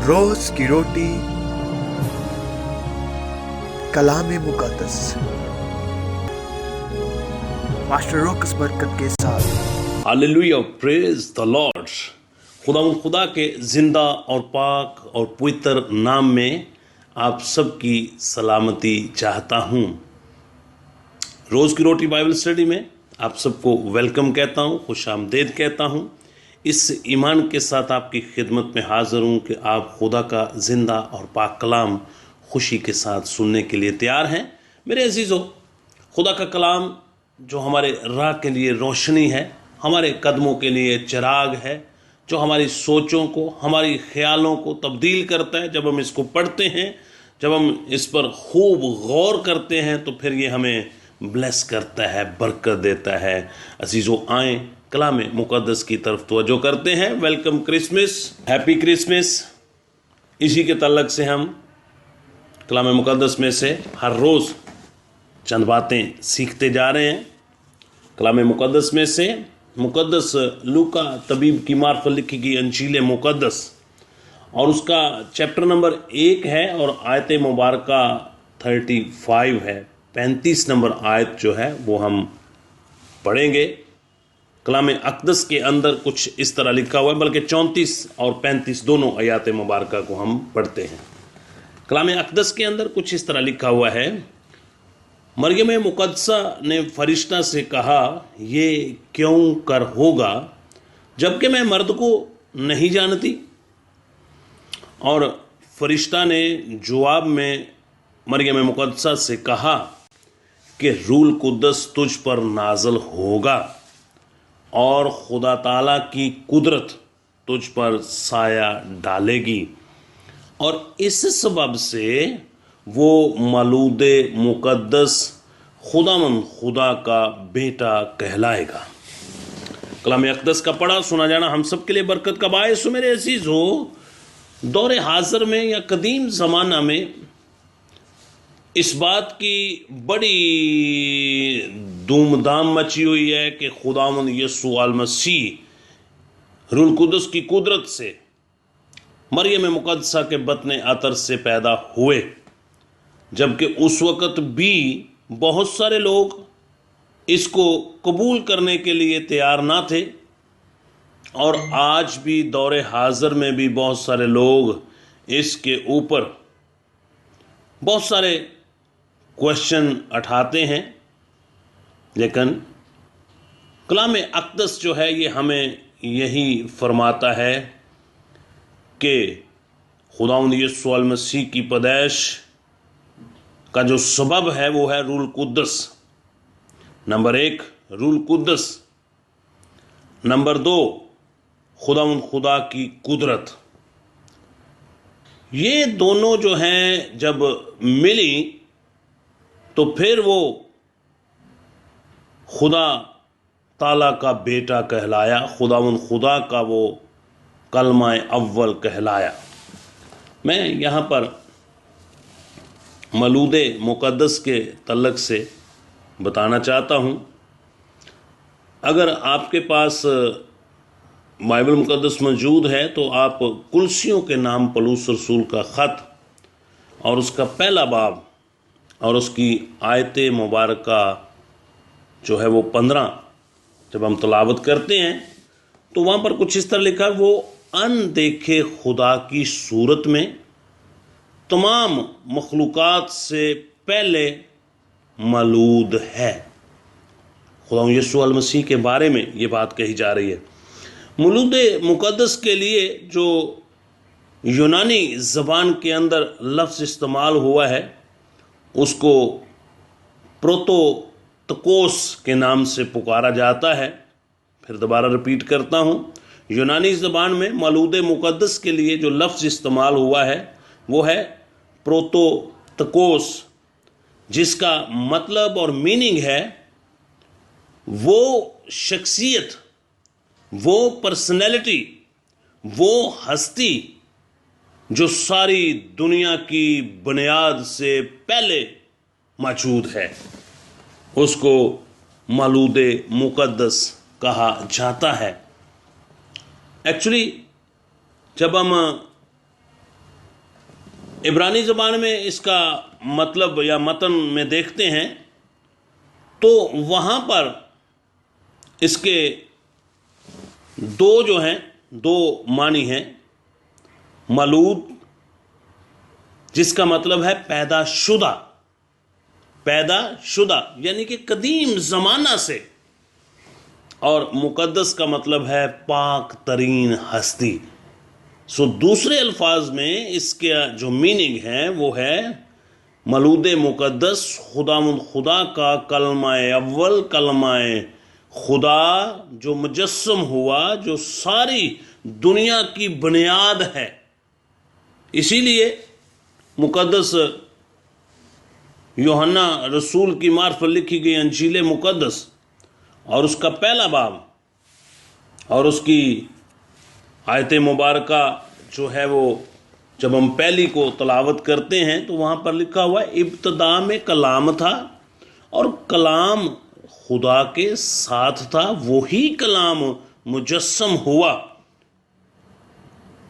روز کی روٹی کلام مقدس ماسٹر روکس برکت کے ساتھ۔ ہاللیلویا، پریز دی لارڈ۔ خدا کے زندہ اور پاک اور پوتر نام میں آپ سب کی سلامتی چاہتا ہوں۔ روز کی روٹی بائبل اسٹڈی میں آپ سب کو ویلکم کہتا ہوں، خوش آمدید کہتا ہوں۔ اس ایمان کے ساتھ آپ کی خدمت میں حاضر ہوں کہ آپ خدا کا زندہ اور پاک کلام خوشی کے ساتھ سننے کے لیے تیار ہیں۔ میرے عزیزو، خدا کا کلام جو ہمارے راہ کے لیے روشنی ہے، ہمارے قدموں کے لیے چراغ ہے، جو ہماری سوچوں کو، ہماری خیالوں کو تبدیل کرتا ہے۔ جب ہم اس کو پڑھتے ہیں، جب ہم اس پر خوب غور کرتے ہیں تو پھر یہ ہمیں بلیس کرتا ہے، برکت دیتا ہے۔ عزیزو، آئیں کلام مقدس کی طرف توجہ کرتے ہیں۔ Welcome Christmas, happy Christmas. اسی کے تعلق سے ہم کلام مقدس میں سے ہر روز چند باتیں سیکھتے جا رہے ہیں۔ کلام مقدس میں سے مقدس لوکا طبیب کی معرفت لکھی گئی انجیل مقدس اور اس کا چیپٹر نمبر 1 ہے اور آیت مبارکہ 35 ہے۔ 35 نمبر آیت جو ہے وہ ہم پڑھیں گے۔ کلام اقدس کے اندر کچھ اس طرح لکھا ہوا ہے، بلکہ 34 اور 35 دونوں آیات مبارکہ کو ہم پڑھتے ہیں۔ کلام اقدس کے اندر کچھ اس طرح لکھا ہوا ہے، مریم مقدسہ نے فرشتہ سے کہا، یہ کیوں کر ہوگا جبکہ میں مرد کو نہیں جانتی؟ اور فرشتہ نے جواب میں مریم مقدسہ سے کہا کہ روح القدس تجھ پر نازل ہوگا اور خدا تعالیٰ کی قدرت تجھ پر سایہ ڈالے گی، اور اس سبب سے وہ مولود مقدس خدا کا بیٹا کہلائے گا۔ کلام اقدس کا پڑھا سنا جانا ہم سب کے لیے برکت کا باعث ہو۔ میرے عزیزو، دور حاضر میں یا قدیم زمانہ میں اس بات کی بڑی دھوم دھام مچی ہوئی ہے کہ خداوند یسوع المسیح روح القدس کی قدرت سے مریم مقدسہ کے بطن عطر سے پیدا ہوئے، جبکہ اس وقت بھی بہت سارے لوگ اس کو قبول کرنے کے لیے تیار نہ تھے، اور آج بھی دور حاضر میں بھی بہت سارے لوگ اس کے اوپر بہت سارے کوشچن اٹھاتے ہیں، لیکن کلام اقدس جو ہے یہ ہمیں یہی فرماتا ہے کہ خداوند یسوع المسیح کی پیدائش کا جو سبب ہے وہ ہے روح القدس۔ نمبر 1 روح القدس، نمبر 2 خداوند خدا کی قدرت۔ یہ دونوں جو ہیں جب ملی تو پھر وہ خدا تعالیٰ کا بیٹا کہلایا، خداوند خدا کا وہ کلمہ اول کہلایا۔ میں یہاں پر مولود مقدس کے تعلق سے بتانا چاہتا ہوں، اگر آپ کے پاس بائبل مقدس موجود ہے تو آپ کلسیوں کے نام پولس رسول کا خط اور اس کا پہلا باب اور اس کی آیت مبارکہ جو ہے وہ 15 جب ہم تلاوت کرتے ہیں تو وہاں پر کچھ اس طرح لکھا ہے، وہ اندیکھے خدا کی صورت میں تمام مخلوقات سے پہلے مولود ہے۔ خدا یسوع المسیح کے بارے میں یہ بات کہی جا رہی ہے۔ مولود مقدس کے لیے جو یونانی زبان کے اندر لفظ استعمال ہوا ہے اس کو پروتوتکوس کے نام سے پکارا جاتا ہے۔ پھر دوبارہ رپیٹ کرتا ہوں، یونانی زبان میں مولود مقدس کے لیے جو لفظ استعمال ہوا ہے وہ ہے پروتوتکوس، جس کا مطلب اور میننگ ہے وہ شخصیت، وہ پرسنالٹی، وہ ہستی جو ساری دنیا کی بنیاد سے پہلے موجود ہے، اس کو مولود مقدس کہا جاتا ہے۔ ایکچولی جب ہم عبرانی زبان میں اس کا مطلب یا متن میں دیکھتے ہیں تو وہاں پر اس کے دو معنی ہیں. مولود جس کا مطلب ہے پیدا شدہ یعنی کہ قدیم زمانہ سے، اور مقدس کا مطلب ہے پاک ترین ہستی. دوسرے الفاظ میں اس کا جو میننگ ہے وہ ہے مولود مقدس خدا کا کلمہ اول، کلمہ خدا جو مجسم ہوا، جو ساری دنیا کی بنیاد ہے. اسی لیے مقدس یوحنا رسول کی معرفت لکھی گئی انجیل مقدس اور اس کا پہلا باب اور اس کی آیت مبارکہ جو ہے وہ جب ہم پہلی کو تلاوت کرتے ہیں تو وہاں پر لکھا ہوا ہے ابتدا میں کلام تھا اور کلام خدا کے ساتھ تھا، وہی کلام مجسم ہوا.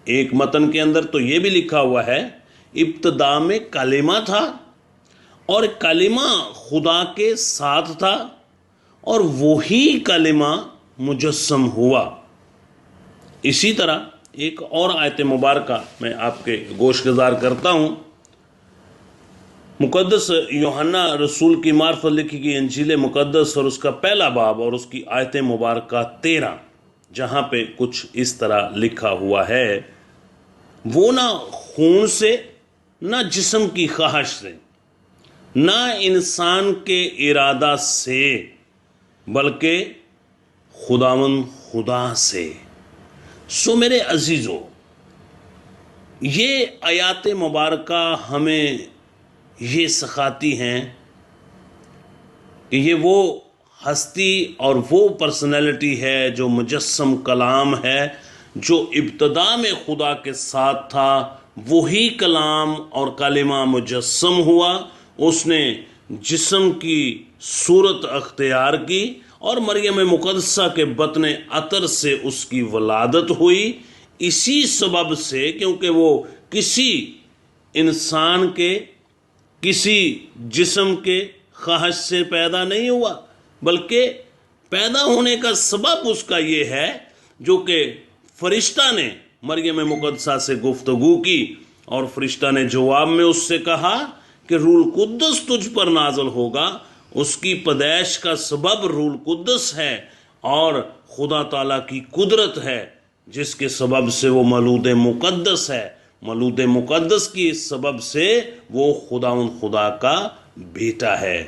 ایک متن کے اندر تو یہ بھی لکھا ہوا ہے ابتدا میں کلمہ تھا اور کلمہ خدا کے ساتھ تھا اور وہی کلمہ مجسم ہوا. اسی طرح ایک اور آیت مبارکہ میں آپ کے گوش گزار کرتا ہوں. مقدس یوحنا رسول کی معرفت لکھی گئی انجیل مقدس اور اس کا پہلا باب اور اس کی آیت مبارکہ 13، جہاں پہ کچھ اس طرح لکھا ہوا ہے، وہ نہ خون سے، نہ جسم کی خواہش سے، نہ انسان کے ارادہ سے، بلکہ خداوند خدا سے. میرے عزیزو، یہ آیات مبارکہ ہمیں یہ سکھاتی ہیں کہ یہ وہ ہستی اور وہ پرسنالٹی ہے جو مجسم کلام ہے، جو ابتدا میں خدا کے ساتھ تھا، وہی کلام اور کلمہ مجسم ہوا. اس نے جسم کی صورت اختیار کی اور مریم مقدسہ کے بطن عطر سے اس کی ولادت ہوئی. اسی سبب سے، کیونکہ وہ کسی انسان کے، کسی جسم کے خواہش سے پیدا نہیں ہوا، بلکہ پیدا ہونے کا سبب اس کا یہ ہے جو کہ فرشتہ نے مریم مقدسہ سے گفتگو کی اور فرشتہ نے جواب میں اس سے کہا کہ روح القدس تجھ پر نازل ہوگا. اس کی پیدائش کا سبب روح القدس ہے اور خدا تعالیٰ کی قدرت ہے جس کے سبب سے وہ مولود مقدس ہے. مولود مقدس کی اس سبب سے وہ خدا کا بیٹا ہے.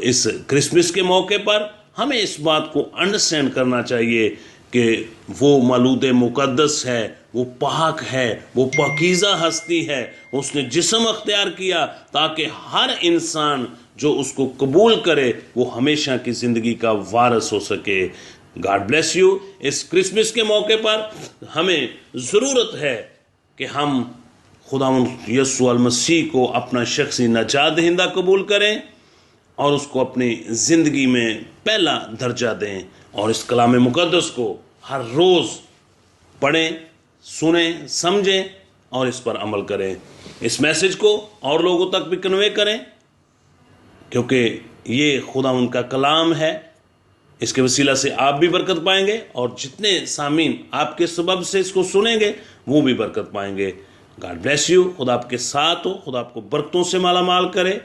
اس کرسمس کے موقع پر ہمیں اس بات کو انڈرسٹینڈ کرنا چاہیے کہ وہ مولود مقدس ہے، وہ پاک ہے، وہ پاکیزہ ہستی ہے. اس نے جسم اختیار کیا تاکہ ہر انسان جو اس کو قبول کرے وہ ہمیشہ کی زندگی کا وارث ہو سکے. God bless you. اس کرسمس کے موقع پر ہمیں ضرورت ہے کہ ہم خداوند یسوع المسیح کو اپنا شخصی نجات دہندہ قبول کریں اور اس کو اپنی زندگی میں پہلا درجہ دیں، اور اس کلام مقدس کو ہر روز پڑھیں، سنیں، سمجھیں اور اس پر عمل کریں. اس میسج کو اور لوگوں تک بھی کنوے کریں کیونکہ یہ خداوند کا کلام ہے. اس کے وسیلہ سے آپ بھی برکت پائیں گے اور جتنے سامعین آپ کے سبب سے اس کو سنیں گے وہ بھی برکت پائیں گے. God bless you. خدا آپ کے ساتھ ہو، خدا آپ کو برکتوں سے مالا مال کرے.